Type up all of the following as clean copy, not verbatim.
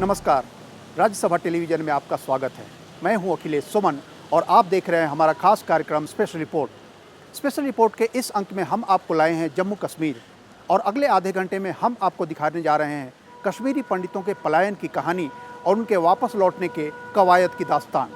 नमस्कार, राज्यसभा टेलीविज़न में आपका स्वागत है। मैं हूं अखिलेश सुमन और आप देख रहे हैं हमारा खास कार्यक्रम स्पेशल रिपोर्ट। स्पेशल रिपोर्ट के इस अंक में हम आपको लाए हैं जम्मू कश्मीर और अगले आधे घंटे में हम आपको दिखाने जा रहे हैं कश्मीरी पंडितों के पलायन की कहानी और उनके वापस लौटने के कवायद की दास्तान।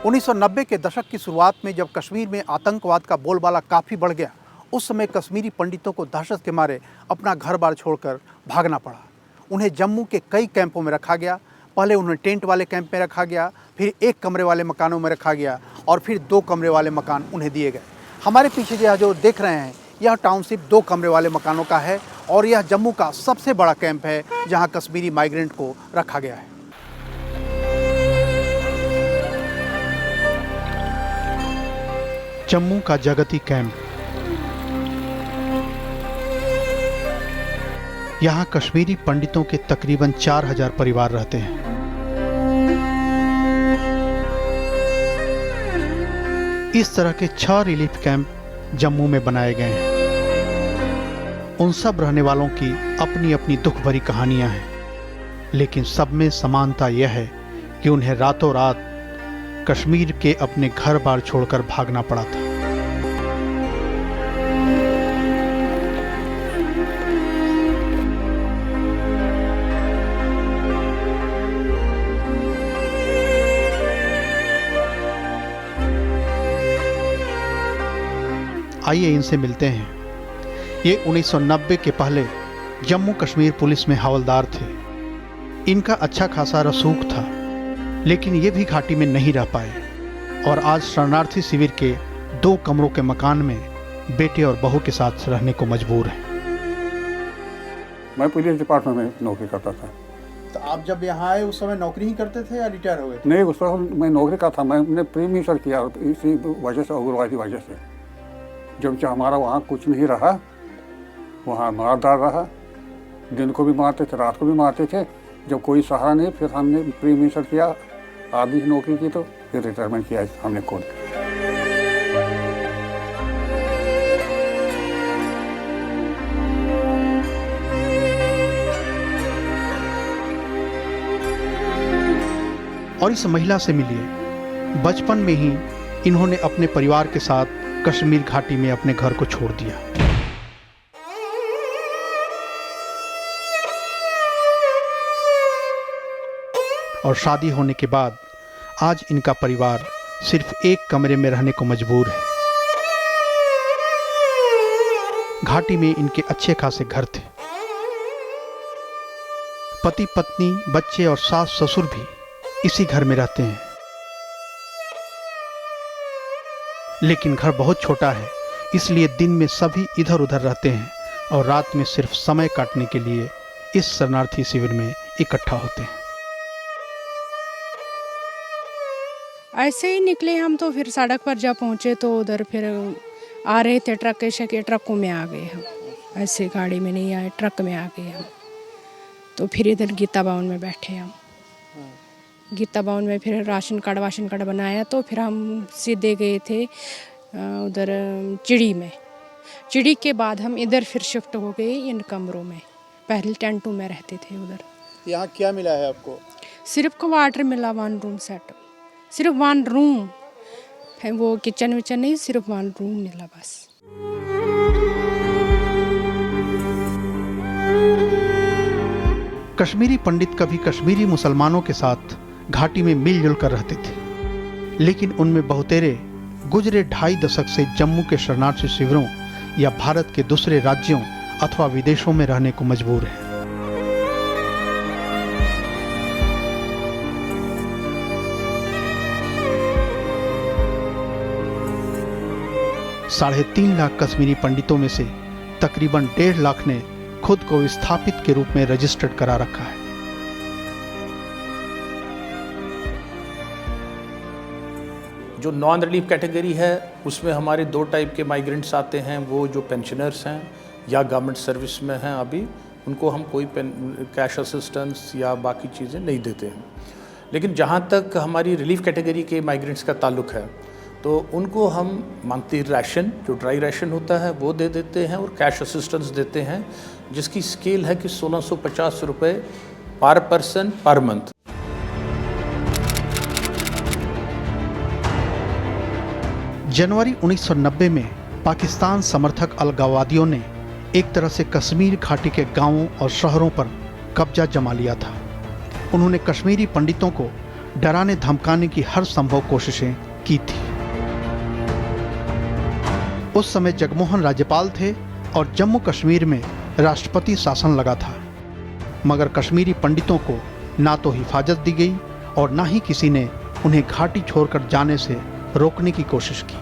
उन्नीस सौ 90 के दशक की शुरुआत में जब कश्मीर में आतंकवाद का बोलबाला काफ़ी बढ़ गया, उस समय कश्मीरी पंडितों को दहशत के मारे अपना घर बार छोड़कर भागना पड़ा। उन्हें जम्मू के कई कैंपों में रखा गया। पहले उन्हें टेंट वाले कैंप में रखा गया, फिर 1 कमरे वाले मकानों में रखा गया और फिर 2 कमरे वाले मकान उन्हें दिए गए। हमारे पीछे जो देख रहे हैं यह टाउनशिप 2 कमरे वाले मकानों का है और यह जम्मू का सबसे बड़ा कैंप है जहाँ कश्मीरी माइग्रेंट को रखा गया है। जम्मू का जगती कैंप। यहाँ कश्मीरी पंडितों के तकरीबन 4000 परिवार रहते हैं। इस तरह के 6 रिलीफ कैंप जम्मू में बनाए गए हैं। उन सब रहने वालों की अपनी अपनी दुख भरी कहानियां हैं, लेकिन सब में समानता यह है कि उन्हें रातों रात कश्मीर के अपने घर बार छोड़कर भागना पड़ा था। आइए इनसे मिलते हैं। ये 1990 के पहले जम्मू कश्मीर पुलिस में हवलदार थे। इनका अच्छा खासा रसूख था, लेकिन ये भी घाटी में नहीं रह पाए और आज शरणार्थी शिविर के 2 कमरों के मकान में बेटे और बहू के साथ रहने को मजबूर हैं। मैं पुलिस डिपार्टमेंट में नौकरी करता था। तो आप जब यहाँ आए उस समय नौकरी ही करते थे या रिटायर हो गए? नहीं, उस वक्त मैं नौकरी का था। मैंने प्रीमिसर किया इसी वजह से, उग्रवादी वजह से। जब हमारा वहाँ कुछ नहीं रहा, वहाँ मारदार रहा। दिन को भी मारते थे, रात को भी मारते थे। जब कोई सहारा नहीं, फिर हमने प्रीमिसर किया, आधी नौकरी की, तो फिर रिटायरमेंट किया हमने खुद। और इस महिला से मिलिए। बचपन में ही इन्होंने अपने परिवार के साथ कश्मीर घाटी में अपने घर को छोड़ दिया। और शादी होने के बाद आज इनका परिवार सिर्फ 1 कमरे में रहने को मजबूर है। घाटी में इनके अच्छे खासे घर थे। पति पत्नी, बच्चे और सास ससुर भी इसी घर में रहते हैं, लेकिन घर बहुत छोटा है, इसलिए दिन में सभी इधर उधर रहते हैं और रात में सिर्फ समय काटने के लिए इस शरणार्थी शिविर में इकट्ठा होते हैं। ऐसे ही निकले हम, तो फिर सड़क पर जब पहुँचे तो उधर फिर आ रहे थे ट्रक के ट्रकों में आ गए हम। ऐसे गाड़ी में नहीं आए, ट्रक में आ गए हम। तो फिर इधर गीता भवन में बैठे हम। गीता भवन में फिर राशन कार्ड बनाया, तो फिर हम सीधे गए थे उधर चिड़ी में। चिड़ी के बाद हम इधर फिर शिफ्ट हो गए इन कमरों में। पहले टेंटों में रहते थे उधर। यहाँ क्या मिला है आपको? सिर्फ क्वार्टर मिला, 1 रूम सेट, सिर्फ 1 रूम। वो किचन विचन नहीं, सिर्फ 1 रूम मिला बस। कश्मीरी पंडित कभी कश्मीरी मुसलमानों के साथ घाटी में मिलजुल कर रहते थे, लेकिन उनमें बहुतेरे गुजरे 2.5 दशक से जम्मू के शरणार्थी शिविरों या भारत के दूसरे राज्यों अथवा विदेशों में रहने को मजबूर हैं। 3.5 लाख कश्मीरी पंडितों में से तकरीबन 1.5 लाख ने खुद को विस्थापित के रूप में रजिस्टर्ड करा रखा है। जो नॉन रिलीफ कैटेगरी है उसमें हमारे 2 टाइप के माइग्रेंट्स आते हैं। वो जो पेंशनर्स हैं या गवर्नमेंट सर्विस में हैं अभी, उनको हम कोई कैश असिस्टेंस या बाकी चीज़ें नहीं देते हैं। लेकिन जहाँ तक हमारी रिलीफ कैटेगरी के माइग्रेंट्स का ताल्लुक है तो उनको हम मंथली राशन, जो ड्राई राशन होता है, वो दे देते हैं और कैश असिस्टेंस देते हैं, जिसकी स्केल है कि 1650 रुपये पर पर्सन पर मंथ। जनवरी 1990 में पाकिस्तान समर्थक अलगाववादियों ने एक तरह से कश्मीर घाटी के गांवों और शहरों पर कब्जा जमा लिया था। उन्होंने कश्मीरी पंडितों को डराने धमकाने की हर संभव कोशिशें की थी। उस समय जगमोहन राज्यपाल थे और जम्मू कश्मीर में राष्ट्रपति शासन लगा था, मगर कश्मीरी पंडितों को ना तो हिफाजत दी गई और ना ही किसी ने उन्हें घाटी छोड़कर जाने से रोकने की कोशिश की।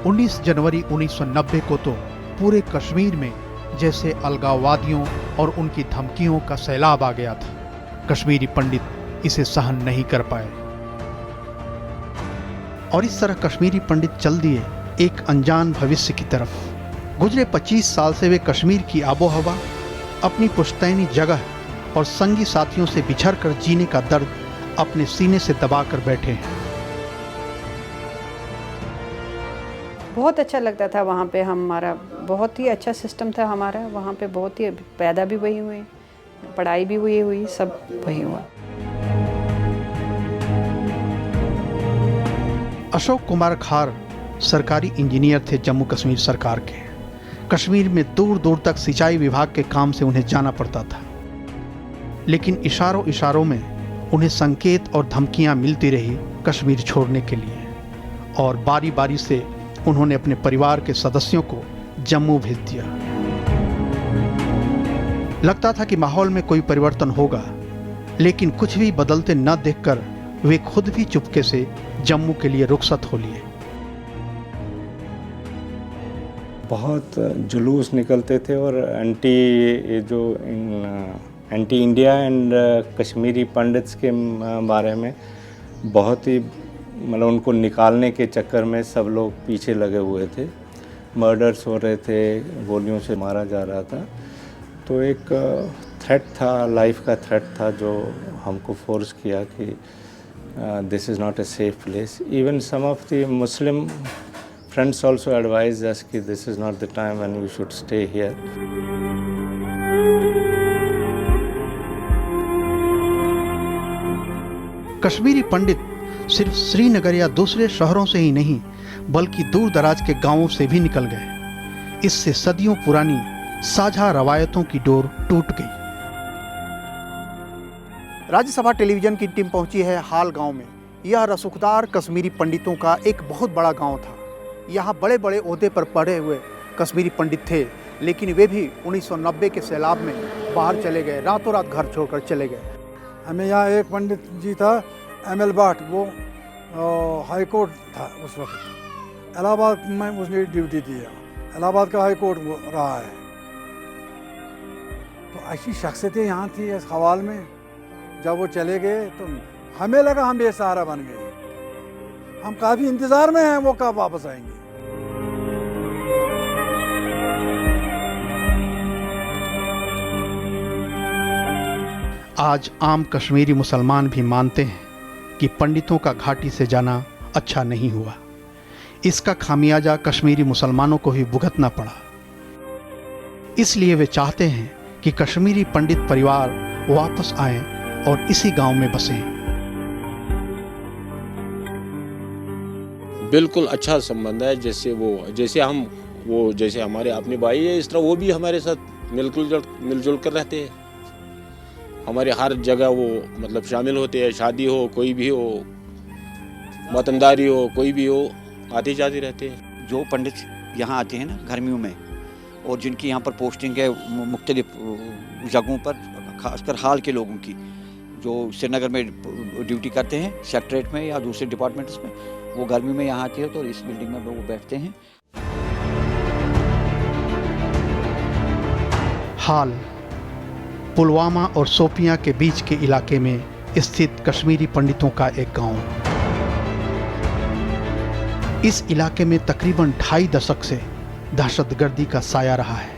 19 जनवरी 1990 को तो पूरे कश्मीर में जैसे अलगाववादियों और उनकी धमकियों का सैलाब आ गया था। कश्मीरी पंडित इसे सहन नहीं कर पाए और इस तरह कश्मीरी पंडित चल दिए एक अनजान भविष्य की तरफ। गुजरे 25 साल से वे कश्मीर की आबोहवा, अपनी पुश्तैनी जगह और संगी साथियों से बिछड़ कर जीने का दर्द अपने सीने से दबाकर बैठे हैं। बहुत अच्छा लगता था वहाँ पे। हमारा बहुत ही अच्छा सिस्टम था हमारा वहाँ पे। बहुत ही पैदा भी वही हुए, पढ़ाई भी वही हुई, सब वही हुआ। अशोक कुमार खार सरकारी इंजीनियर थे जम्मू कश्मीर सरकार के। कश्मीर में दूर दूर तक सिंचाई विभाग के काम से उन्हें जाना पड़ता था, लेकिन इशारों इशारों में उन्हें संकेत और धमकियां मिलती रही कश्मीर छोड़ने के लिए, और बारी बारी से उन्होंने अपने परिवार के सदस्यों को जम्मू भेज दिया। लगता था कि माहौल में कोई परिवर्तन होगा, लेकिन कुछ भी बदलते न देखकर वे खुद भी चुपके से जम्मू के लिए रुखसत हो लिए। बहुत जुलूस निकलते थे और anti India and Kashmiri pandits के बारे में बहुत ही मतलब उनको निकालने के चक्कर में सब लोग पीछे लगे हुए थे। मर्डर्स हो रहे थे, गोलियों से मारा जा रहा था। तो एक थ्रेट था, लाइफ का थ्रेट था, जो हमको फोर्स किया कि this is not a safe place. Even some of the Muslim friends also advised us that this is not the time when we should stay here. Kashmiri Pandit सिर्फ श्रीनगर या दूसरे शहरों से ही नहीं, बल्कि दूर दराज के गांवों से भी निकल गए। इससे सदियों पुरानी साझा रवायतों की डोर टूट गई। राज्यसभा टेलीविजन की टीम पहुंची है हाल गांव में। यह रसूखदार कश्मीरी पंडितों का एक बहुत बड़ा गांव था। यहाँ बड़े बड़े ओहदे पर पड़े हुए कश्मीरी पंडित थे, लेकिन वे भी 1990 के सैलाब में बाहर चले गए, रातों रात घर छोड़कर चले गए। हमें यहाँ एक पंडित जी था ML भाट, वो हाई कोर्ट था उस वक्त, इलाहाबाद में उसने ड्यूटी दी है, इलाहाबाद का हाई कोर्ट वो रहा है। तो ऐसी शख्सियतें यहाँ थी इस हवाल में। जब वो चले गए तो हमें लगा हम बेसहारा बन गए। हम काफ़ी इंतज़ार में हैं वो कब वापस आएंगे। आज आम कश्मीरी मुसलमान भी मानते हैं कि पंडितों का घाटी से जाना अच्छा नहीं हुआ। इसका खामियाजा कश्मीरी मुसलमानों को ही भुगतना पड़ा। इसलिए वे चाहते हैं कि कश्मीरी पंडित परिवार वापस आएं और इसी गांव में बसें। बिल्कुल अच्छा संबंध है। जैसे हमारे अपने भाई है, इस तरह वो भी हमारे साथ मिलजुल कर रहते हैं। हमारे हर जगह वो मतलब शामिल होते हैं। शादी हो, कोई भी हो, वतनदारी हो, कोई भी हो, आते जाते रहते हैं। जो पंडित यहाँ आते हैं ना गर्मियों में, और जिनकी यहाँ पर पोस्टिंग है मुख्तलिफ जगहों पर, खासकर हाल के लोगों की जो श्रीनगर में ड्यूटी करते हैं सेक्रेटरीट में या दूसरे डिपार्टमेंट्स में, वो गर्मी में यहाँ आते हैं तो इस बिल्डिंग में वो बैठते हैं। हाल पुलवामा और शोपियां के बीच के इलाके में स्थित कश्मीरी पंडितों का एक गांव। इस इलाके में तकरीबन 2.5 दशक से दहशतगर्दी का साया रहा है।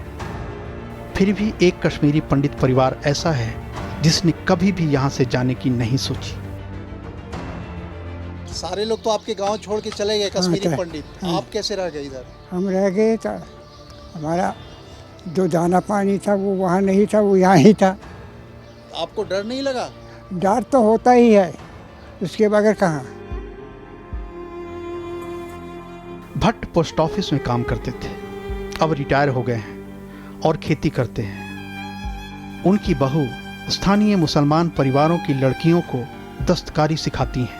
फिर भी एक कश्मीरी पंडित परिवार ऐसा है जिसने कभी भी यहाँ से जाने की नहीं सोची। सारे लोग तो आपके गांव छोड़ के चले गए कश्मीरी पंडित, आप कैसे रह गए इधर? हम रह गए था, हमारा जो दाना पानी था वो वहाँ नहीं था, वो यहाँ ही था। आपको डर नहीं लगा? डर तो होता ही है, उसके बगैर कहाँ। भट्ट पोस्ट ऑफिस में काम करते थे, अब रिटायर हो गए हैं और खेती करते हैं। उनकी बहू स्थानीय मुसलमान परिवारों की लड़कियों को दस्तकारी सिखाती हैं,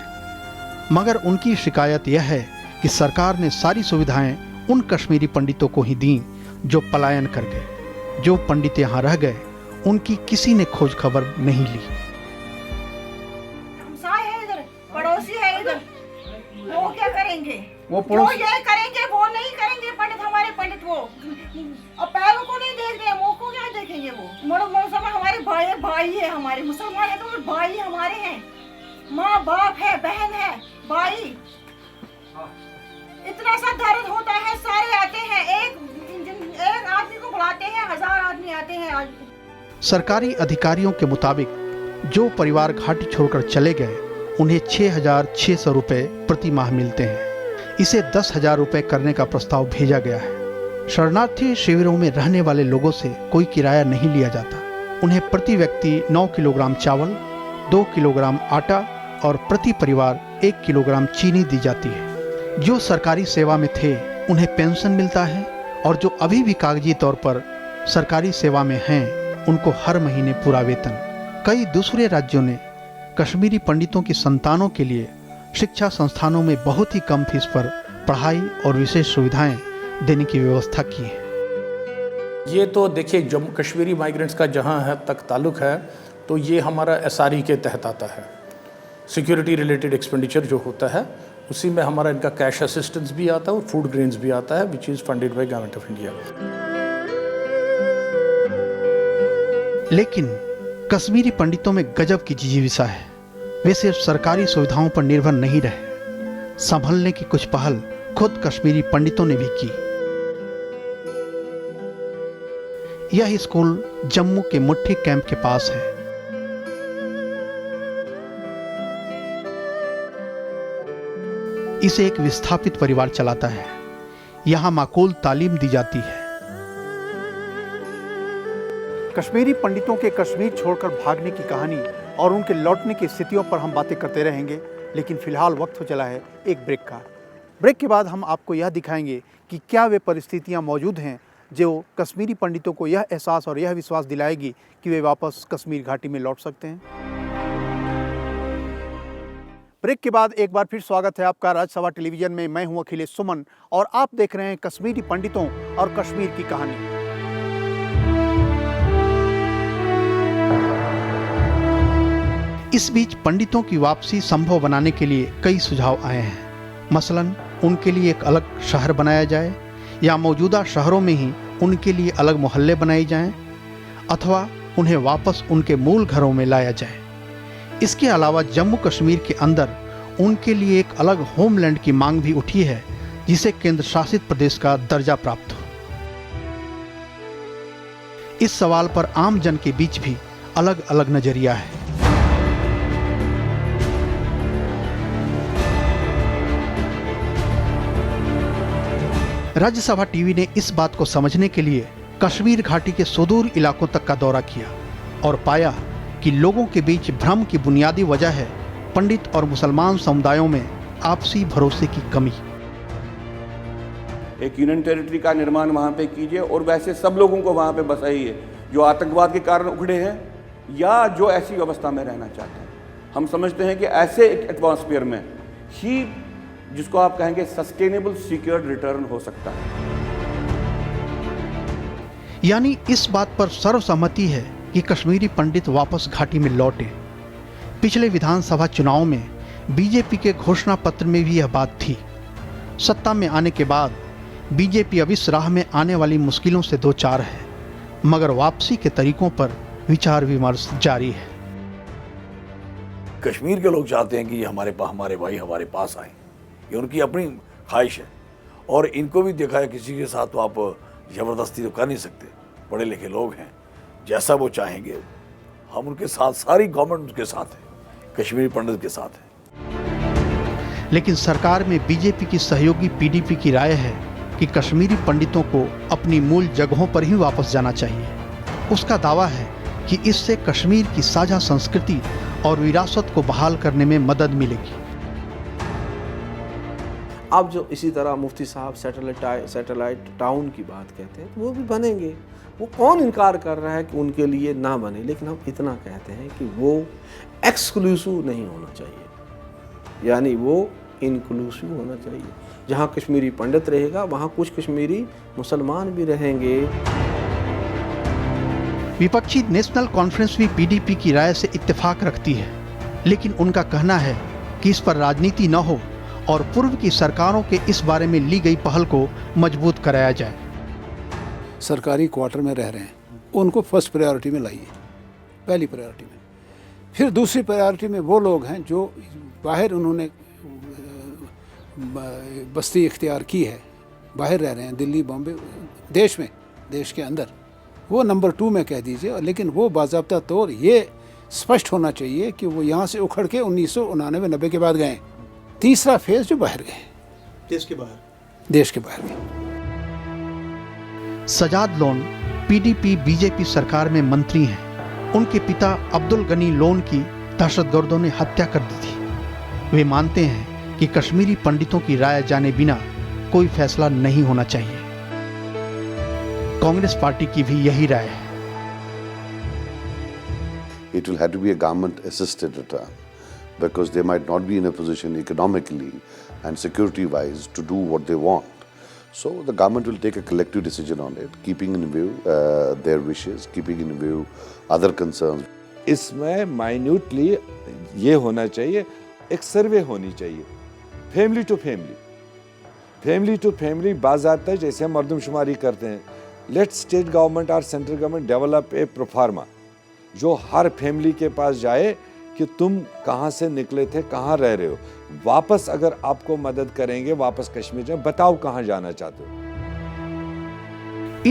मगर उनकी शिकायत यह है कि सरकार ने सारी सुविधाएं उन कश्मीरी पंडितों को ही दी जो पलायन कर गए। जो पंडित यहाँ रह गए उनकी किसी ने खोज खबर नहीं ली। हमसाए है इधर, पड़ोसी है इधर, वो क्या करेंगे? वो जो ये करेंगे वो नहीं करेंगे पंडित, हमारे पंडित वो और पैरों को नहीं देख रहे, मुंह को क्या देखेंगे? वो मुसलमान हमारे भाई है, हमारे मुसलमान है तो भाई हमारे हैं, माँ बाप है, बहन है, भाई। इतना सा दर्द होता है, सारे आते हैं, एक आदमी को बुलाते हैं, 1000 आदमी आते हैं। आज सरकारी अधिकारियों के मुताबिक जो परिवार घाटी छोड़कर चले गए उन्हें 6,600 रुपये प्रति माह मिलते हैं। इसे 10,000 रुपये करने का प्रस्ताव भेजा गया है। शरणार्थी शिविरों में रहने वाले लोगों से कोई किराया नहीं लिया जाता। उन्हें प्रति व्यक्ति 9 किलोग्राम चावल, 2 किलोग्राम आटा और प्रति परिवार 1 किलोग्राम चीनी दी जाती है। जो सरकारी सेवा में थे उन्हें पेंशन मिलता है और जो अभी भी कागजी तौर पर सरकारी सेवा में हैं उनको हर महीने पूरा वेतन। कई दूसरे राज्यों ने कश्मीरी पंडितों की संतानों के लिए शिक्षा संस्थानों में बहुत ही कम फीस पर पढ़ाई और विशेष सुविधाएं देने की व्यवस्था की है। ये तो देखिए जम्मू कश्मीरी माइग्रेंट्स का जहाँ है तक ताल्लुक है तो ये हमारा SRE के तहत आता है। सिक्योरिटी रिलेटेड एक्सपेंडिचर जो होता है उसी में हमारा इनका कैश असिस्टेंस भी आता है और फूड ग्रेन्स भी आता है, which is funded by government of India. लेकिन कश्मीरी पंडितों में गजब की जिजीविसा है। वे सिर्फ सरकारी सुविधाओं पर निर्भर नहीं रहे, संभलने की कुछ पहल खुद कश्मीरी पंडितों ने भी की। यह स्कूल जम्मू के मुट्ठी कैंप के पास है। इसे एक विस्थापित परिवार चलाता है। यहाँ माकूल तालीम दी जाती है। कश्मीरी पंडितों के कश्मीर छोड़कर भागने की कहानी और उनके लौटने की स्थितियों पर हम बातें करते रहेंगे, लेकिन फिलहाल वक्त हो चला है एक ब्रेक का। ब्रेक के बाद हम आपको यह दिखाएंगे कि क्या वे परिस्थितियां मौजूद हैं जो कश्मीरी पंडितों को यह एहसास और यह विश्वास दिलाएगी कि वे वापस कश्मीर घाटी में लौट सकते हैं। ब्रेक के बाद एक बार फिर स्वागत है आपका राज्यसभा टेलीविजन में। मैं हूं अखिलेश सुमन और आप देख रहे हैं कश्मीरी पंडितों और कश्मीर की कहानी। इस बीच पंडितों की वापसी संभव बनाने के लिए कई सुझाव आए हैं। मसलन उनके लिए एक अलग शहर बनाया जाए या मौजूदा शहरों में ही उनके लिए अलग मोहल्ले बनाए जाएं, अथवा उन्हें वापस उनके मूल घरों में लाया जाए। इसके अलावा जम्मू कश्मीर के अंदर उनके लिए एक अलग होमलैंड की मांग भी उठी है, जिसे केंद्र शासित प्रदेश का दर्जा प्राप्त हो। इस सवाल पर आम जन के बीच भी अलग अलग नजरिया है। राज्यसभा टीवी ने इस बात को समझने के लिए कश्मीर घाटी के सुदूर इलाकों तक का दौरा किया और पाया कि लोगों के बीच भ्रम की बुनियादी वजह है पंडित और मुसलमान समुदायों में आपसी भरोसे की कमी। एक यूनियन टेरिटरी का निर्माण वहाँ पे कीजिए और वैसे सब लोगों को वहाँ पे बसाइए जो आतंकवाद के कारण उखड़े हैं या जो ऐसी व्यवस्था में रहना चाहते हैं। हम समझते हैं कि ऐसे एक एटमॉस्फेयर में ही जिसको आप कहेंगे सस्टेनेबल सिक्योर्ड रिटर्न हो सकता है। यानी इस बात पर सर्वसम्मति है कि कश्मीरी पंडित वापस घाटी में लौटे। पिछले विधानसभा चुनाव में बीजेपी के घोषणा पत्र में भी यह बात थी। सत्ता में आने के बाद बीजेपी अब इस राह में आने वाली मुश्किलों से दो चार है, मगर वापसी के तरीकों पर विचार विमर्श जारी है। कश्मीर के लोग चाहते हैं कि ये हमारे भाई हमारे पास आए, ये उनकी अपनी ख्वाहिश है। और इनको भी देखा है, किसी के साथ तो आप ज़बरदस्ती तो कर नहीं सकते। पढ़े लिखे लोग हैं, जैसा वो चाहेंगे हम उनके साथ, सारी गवर्नमेंट उनके साथ है, कश्मीरी पंडित के साथ है। लेकिन सरकार में बीजेपी की सहयोगी पीडीपी की राय है कि कश्मीरी पंडितों को अपनी मूल जगहों पर ही वापस जाना चाहिए। उसका दावा है कि इससे कश्मीर की साझा संस्कृति और विरासत को बहाल करने में मदद मिलेगी। अब जो इसी तरह मुफ्ती साहब सैटेलाइट टाउन की बात कहते हैं, तो वो भी बनेंगे। वो कौन इनकार कर रहा है कि उनके लिए ना बने, लेकिन हम इतना कहते हैं कि वो एक्सक्लूसिव नहीं होना चाहिए, यानी वो इंक्लूसिव होना चाहिए। जहाँ कश्मीरी पंडित रहेगा वहाँ कुछ कश्मीरी मुसलमान भी रहेंगे। विपक्षी नेशनल कॉन्फ्रेंस भी पीडीपी की राय से इत्तेफाक रखती है, लेकिन उनका कहना है कि इस पर राजनीति न हो और पूर्व की सरकारों के इस बारे में ली गई पहल को मजबूत कराया जाए। सरकारी क्वार्टर में रह रहे हैं, उनको फर्स्ट प्रायोरिटी में लाइए, पहली प्रायोरिटी में। फिर दूसरी प्रायोरिटी में वो लोग हैं जो बाहर उन्होंने बस्ती इख्तियार की है, बाहर रह रहे हैं, दिल्ली, बॉम्बे, देश में, देश के अंदर, वो नंबर 2 में कह दीजिए। लेकिन वो बाज़ाब्ता तौर ये स्पष्ट होना चाहिए कि वो यहाँ से उखड़ के 1999-90 के बाद गए। तीसरा फेज जो बाहर गए, देश के बाहर गए। सजाद लोन पीडीपी बीजेपी सरकार में मंत्री हैं। उनके पिता अब्दुल गनी लोन की दहशतगर्दों ने हत्या कर दी थी। वे मानते हैं कि कश्मीरी पंडितों की राय जाने बिना कोई फैसला नहीं होना चाहिए। कांग्रेस पार्टी की भी यही राय है। It will have to be a government assisted return because they might not be in a position economically and security wise to do what they want. So the government will take a collective decision on it, keeping in view their wishes, keeping in view other concerns. इसमें minutely ये होना चाहिए, एक सर्वे होनी चाहिए, family to family बाज़ाब्ता, जैसे हम मरदमशुमारी करते हैं। लेट स्टेट गवर्नमेंट और central government develop a proforma जो हर फैमिली के पास जाए कि तुम कहाँ से निकले थे, कहाँ रह रहे हो, वापस अगर आपको मदद करेंगे वापस कश्मीर में, बताओ कहाँ जाना चाहते हो।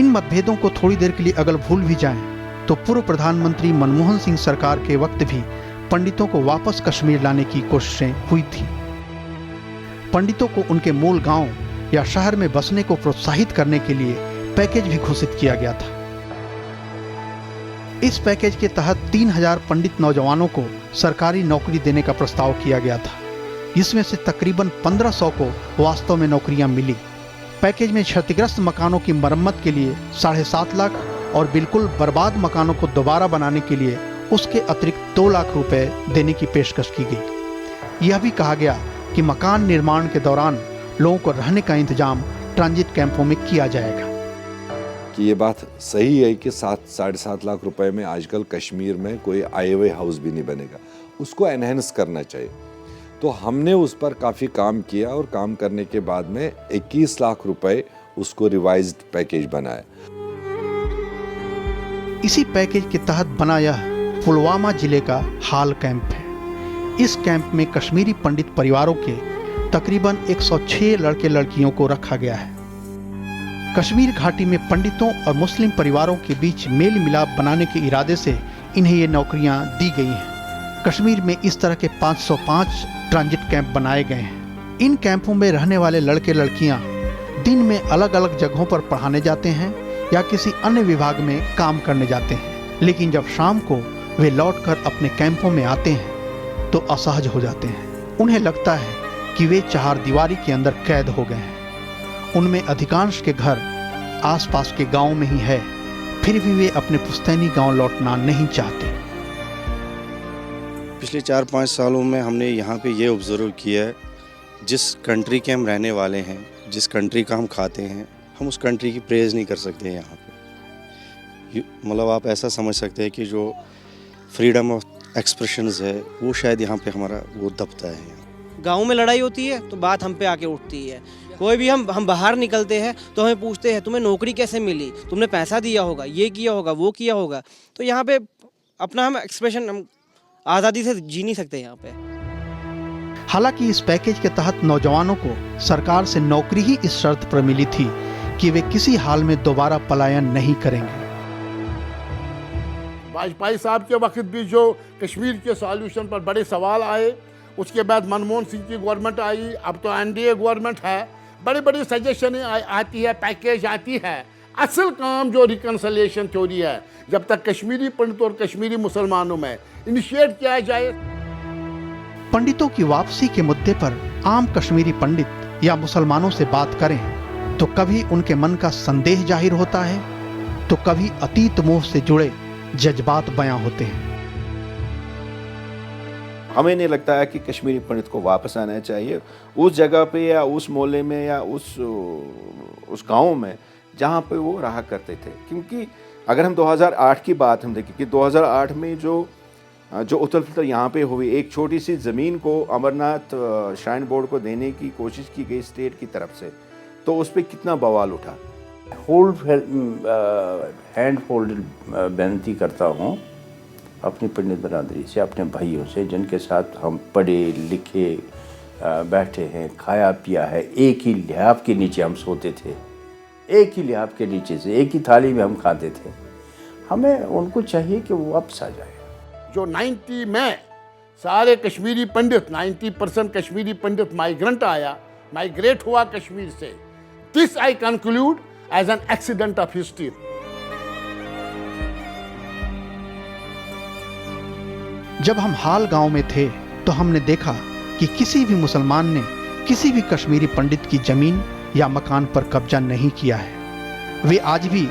इन मतभेदों को थोड़ी देर के लिए अगर भूल भी जाएं, तो पूर्व प्रधानमंत्री मनमोहन सिंह सरकार के वक्त भी पंडितों को वापस कश्मीर लाने की कोशिशें हुई थी। पंडितों को उनके मूल गांव या शहर में बसने को प्रोत्साहित करने के लिए पैकेज भी घोषित किया गया था। इस पैकेज के तहत 3000 पंडित नौजवानों को सरकारी नौकरी देने का प्रस्ताव किया गया था, जिसमें से तकरीबन 1500 को वास्तव में नौकरियां मिली। पैकेज में क्षतिग्रस्त मकानों की मरम्मत के लिए 7.5 लाख और बिल्कुल बर्बाद मकानों को दोबारा बनाने के लिए उसके अतिरिक्त 2 लाख रुपए देने की पेशकश की गई। यह भी कहा गया कि मकान निर्माण के दौरान लोगों को रहने का इंतजाम ट्रांजिट कैंपों में किया जाएगा। कि ये बात सही है कि 7-7.5 लाख रुपए में आजकल कश्मीर में कोई आए हुए हाउस भी नहीं बनेगा, उसको एनहेंस करना चाहिए। तो हमने उस पर काफ़ी काम किया और काम करने के बाद में 21 लाख रुपए उसको रिवाइज्ड पैकेज बनाया। इसी पैकेज के तहत बना यह पुलवामा जिले का हाल कैंप है। इस कैंप में कश्मीरी पंडित परिवारों के तकरीबन 106 लड़के लड़कियों को रखा गया है। कश्मीर घाटी में पंडितों और मुस्लिम परिवारों के बीच मेल मिलाप बनाने के इरादे से इन्हें ये नौकरियां दी गई हैं। कश्मीर में इस तरह के 505 ट्रांजिट कैंप बनाए गए हैं। इन कैंपों में रहने वाले लड़के लड़कियां दिन में अलग अलग जगहों पर पढ़ाने जाते हैं या किसी अन्य विभाग में काम करने जाते हैं, लेकिन जब शाम को वे लौटकर अपने कैंपों में आते हैं तो असहज हो जाते हैं। उन्हें लगता है कि वे चारदीवारी के अंदर कैद हो गए हैं। उनमें अधिकांश के घर आसपास के गांव में ही है, फिर भी वे अपने पुश्तैनी गांव लौटना नहीं चाहते। पिछले 4-5 सालों में हमने यहाँ पे ये ऑब्जर्व किया है, जिस कंट्री के हम रहने वाले हैं, जिस कंट्री का हम खाते हैं, हम उस कंट्री की प्रेज़ नहीं कर सकते यहाँ पे। मतलब आप ऐसा समझ सकते हैं कि जो फ्रीडम ऑफ एक्सप्रेशंस है वो शायद यहाँ पे हमारा वो दबता है। गाँव में लड़ाई होती है तो बात हम पे आके उठती है। कोई भी हम बाहर निकलते हैं तो हमें पूछते हैं तुम्हें नौकरी कैसे मिली, तुमने पैसा दिया होगा, ये किया होगा, वो किया होगा। तो यहाँ पे अपना हम एक्सप्रेशन हम आज़ादी से जी नहीं सकते यहाँ पे। हालांकि इस पैकेज के तहत नौजवानों को सरकार से नौकरी ही इस शर्त पर मिली थी कि वे किसी हाल में दोबारा पलायन नहीं करेंगे। वाजपेयी साहब के वक्त भी जो कश्मीर के सॉल्यूशन पर बड़े सवाल आए, उसके बाद मनमोहन सिंह की गवर्नमेंट आई, अब तो एनडीए गवर्नमेंट है, बड़ी बड़ी सजेशनें आती है, पैकेज आती है। असल काम जो रिकन्सिलिएशन थ्योरी है, जब तक कश्मीरी पंडितों और कश्मीरी मुसलमानों में इनिशिएट किया जाए। पंडितों की वापसी के मुद्दे पर आम कश्मीरी पंडित या मुसलमानों से बात करें तो कभी उनके मन का संदेह जाहिर होता है, तो कभी अतीत मोह से जुड़े जज्बात बयां होते हैं। हमें नहीं लगता है कि कश्मीरी पंडित को वापस आना चाहिए उस जगह पे या उस मोहल्ले में या उस गांव में जहां पे वो रहा करते थे। क्योंकि अगर हम 2008 की बात हम देखें कि 2008 में जो उथल पुथल यहाँ पे हुई, एक छोटी सी ज़मीन को अमरनाथ श्राइन बोर्ड को देने की कोशिश की गई स्टेट की तरफ से, तो उस पर कितना बवाल उठा। हैंड फोल्डेड बेनती करता हूँ अपनी पंडित बरादरी से, अपने भाइयों से जिनके साथ हम पढ़े लिखे बैठे हैं, खाया पिया है, एक ही लिहाफ के नीचे हम सोते थे, एक ही लिहाफ के नीचे से एक ही थाली में हम खाते थे। हमें उनको चाहिए कि वो वापस आ जाए। जो 90 में सारे कश्मीरी पंडित 90% कश्मीरी पंडित माइग्रेट हुआ कश्मीर से। This I conclude as an accident of history. जब हम हाल गांव में थे तो हमने देखा कि किसी भी मुसलमान ने किसी भी कश्मीरी पंडित की जमीन या मकान पर कब्जा नहीं किया है। वे आज भी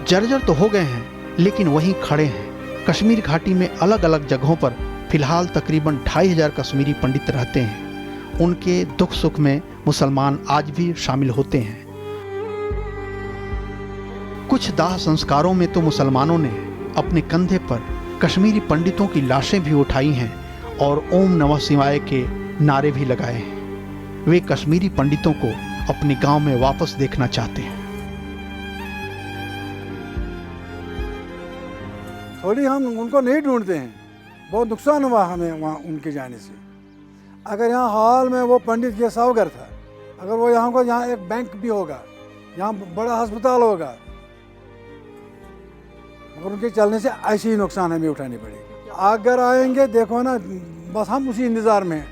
जर्जर तो हो गए हैं, लेकिन वहीं खड़े हैं। कश्मीर घाटी में अलग अलग जगहों पर फिलहाल तकरीबन 2500 कश्मीरी पंडित रहते हैं। उनके दुख सुख में मुसलमान आज भी शामिल होते हैं। कुछ दाह संस्कारों में तो मुसलमानों ने अपने कंधे पर कश्मीरी पंडितों की लाशें भी उठाई हैं और ओम नमः शिवाय के नारे भी लगाए हैं। वे कश्मीरी पंडितों को अपने गांव में वापस देखना चाहते हैं। थोड़ी हम उनको नहीं ढूंढते हैं, बहुत नुकसान हुआ हमें वहाँ उनके जाने से। अगर यहाँ हाल में वो पंडित ये सावगर था, अगर वो यहाँ एक बैंक भी होगा, यहाँ बड़ा अस्पताल होगा, मगर उनके चलने से ऐसे ही नुकसान हमें उठानी पड़ेगी। अगर आएंगे देखो ना, बस हम उसी इंतज़ार में हैं,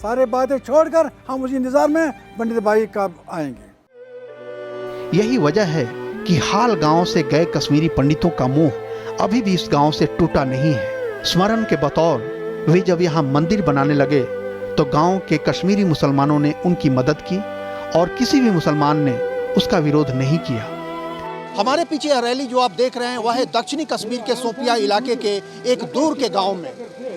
सारे बातें छोड़कर हम उसी इंतज़ार में पंडित भाई कब आएंगे। यही वजह है कि हाल गांव से गए कश्मीरी पंडितों का मुंह अभी भी इस गांव से टूटा नहीं है। स्मरण के बतौर वे जब यहाँ मंदिर बनाने लगे तो गांव के कश्मीरी मुसलमानों ने उनकी मदद की और किसी भी मुसलमान ने उसका विरोध नहीं किया। हमारे पीछे यह रैली जो आप देख रहे हैं वह है दक्षिणी कश्मीर के शोपियां इलाके के एक दूर के गांव में।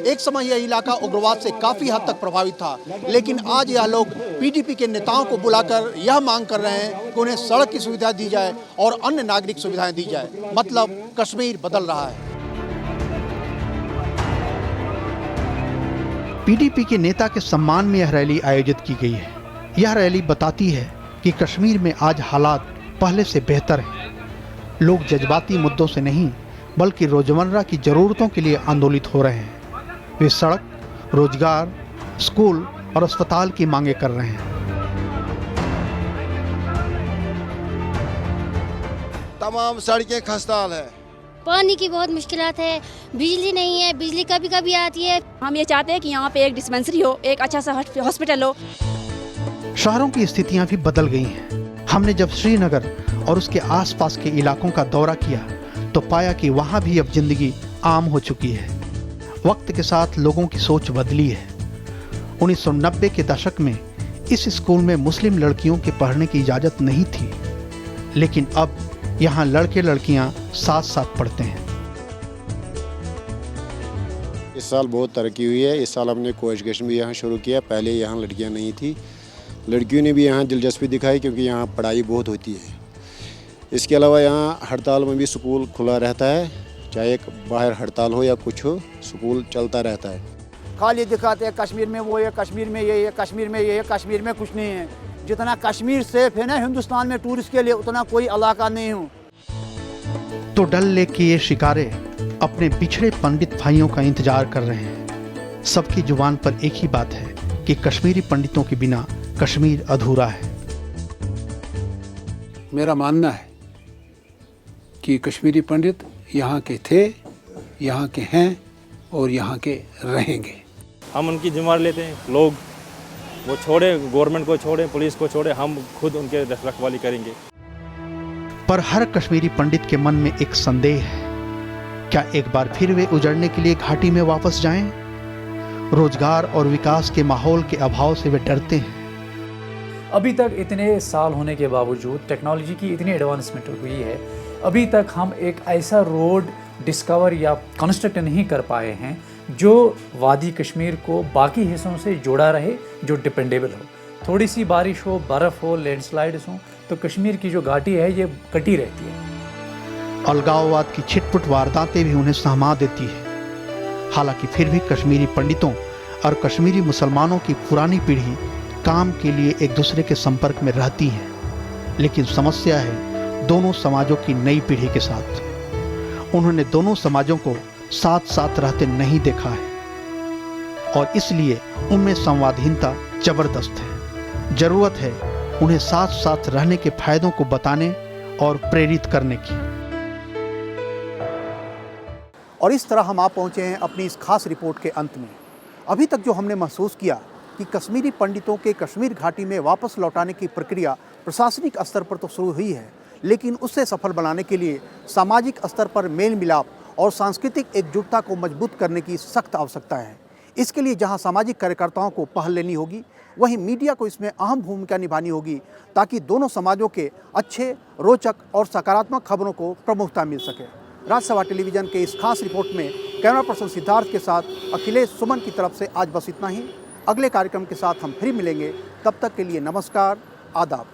एक समय यह इलाका उग्रवाद से काफ़ी हद तक प्रभावित था, लेकिन आज यह लोग पीडीपी के नेताओं को बुलाकर यह मांग कर रहे हैं कि उन्हें सड़क की सुविधा दी जाए और अन्य नागरिक सुविधाएं दी जाए। मतलब कश्मीर बदल रहा है। पीडीपी के नेता के सम्मान में यह रैली आयोजित की गई है। यह रैली बताती है कि कश्मीर में आज हालात पहले से बेहतर हैं। लोग जज्बाती मुद्दों से नहीं बल्कि रोजमर्रा की ज़रूरतों के लिए आंदोलित हो रहे हैं। वे सड़क, रोजगार, स्कूल और अस्पताल की मांगे कर रहे हैं। तमाम सड़कें खस्ताहाल है, पानी की बहुत मुश्किलात है, बिजली नहीं है, बिजली कभी कभी आती है। हम ये चाहते हैं कि यहाँ पे एक डिस्पेंसरी हो, एक अच्छा सा हॉस्पिटल हो। शहरों की स्थितियां भी बदल गई हैं। हमने जब श्रीनगर और उसके आसपास के इलाकों का दौरा किया तो पाया कि वहाँ भी अब जिंदगी आम हो चुकी है। वक्त के साथ लोगों की सोच बदली है। 1990 के दशक में इस स्कूल में मुस्लिम लड़कियों के पढ़ने की इजाज़त नहीं थी, लेकिन अब यहाँ लड़के लड़कियाँ साथ साथ पढ़ते हैं। इस साल बहुत तरक्की हुई है। इस साल हमने को एजुकेशन भी यहाँ शुरू किया। पहले यहाँ लड़कियाँ नहीं थी, लड़कियों ने भी यहाँ दिलचस्पी दिखाई क्योंकि यहाँ पढ़ाई बहुत होती है। इसके अलावा यहाँ हड़ताल में भी स्कूल खुला रहता है, चाहे बाहर हड़ताल हो या कुछ हो, स्कूल चलता रहता है। खाली दिखाते हैं कश्मीर में वो है, कश्मीर में ये है, कश्मीर में ये है, कश्मीर में कुछ नहीं है। जितना कश्मीर सेफ है ना हिंदुस्तान में टूरिस्ट के लिए, उतना कोई इलाका नहीं हो। तो डल लेक के ये शिकारे अपने पिछड़े पंडित भाइयों का इंतजार कर रहे हैं। सबकी जुबान पर एक ही बात है कि कश्मीरी पंडितों के बिना कश्मीर अधूरा है। मेरा मानना है कि कश्मीरी पंडित यहाँ के थे, यहाँ के हैं और यहाँ के रहेंगे। हम उनकी जिम्मेदारी लेते हैं। लोग वो छोड़े, गवर्नमेंट को छोड़े, पुलिस को छोड़े, हम खुद उनके रखवाली करेंगे। पर हर कश्मीरी पंडित के मन में एक संदेह है, क्या एक बार फिर वे उजड़ने के लिए घाटी में वापस जाएं? रोजगार और विकास के माहौल के अभाव से वे डरते हैं। अभी तक इतने साल होने के बावजूद टेक्नोलॉजी की इतनी एडवांसमेंट हुई है, अभी तक हम एक ऐसा रोड डिस्कवर या कंस्ट्रक्ट नहीं कर पाए हैं जो वादी कश्मीर को बाकी हिस्सों से जोड़ा रहे, जो डिपेंडेबल हो। थोड़ी सी बारिश हो, बर्फ़ हो, लैंडस्लाइड्स हो, तो कश्मीर की जो घाटी है ये कटी रहती है। अलगाववाद की छिटपुट वारदातें भी उन्हें सहमा देती है। हालांकि फिर भी कश्मीरी पंडितों और कश्मीरी मुसलमानों की पुरानी पीढ़ी काम के लिए एक दूसरे के संपर्क में रहती है, लेकिन समस्या है दोनों समाजों की नई पीढ़ी के साथ। उन्होंने दोनों समाजों को साथ साथ रहते नहीं देखा है और इसलिए उनमें संवादहीनता जबरदस्त है। जरूरत है उन्हें साथ साथ रहने के फायदों को बताने और प्रेरित करने की। और इस तरह हम आ पहुँचे हैं अपनी इस खास रिपोर्ट के अंत में। अभी तक जो हमने महसूस किया कि कश्मीरी पंडितों के कश्मीर घाटी में वापस लौटाने की प्रक्रिया प्रशासनिक स्तर पर तो शुरू हुई है, लेकिन उससे सफल बनाने के लिए सामाजिक स्तर पर मेल मिलाप और सांस्कृतिक एकजुटता को मजबूत करने की सख्त आवश्यकता है। इसके लिए जहां सामाजिक कार्यकर्ताओं को पहल लेनी होगी, वहीं मीडिया को इसमें अहम भूमिका निभानी होगी ताकि दोनों समाजों के अच्छे, रोचक और सकारात्मक खबरों को प्रमुखता मिल सके। राज्यसभा टेलीविज़न के इस खास रिपोर्ट में कैमरा पर्सन सिद्धार्थ के साथ अखिलेश सुमन की तरफ से आज बस इतना ही। अगले कार्यक्रम के साथ हम फिर मिलेंगे, तब तक के लिए नमस्कार, आदाब।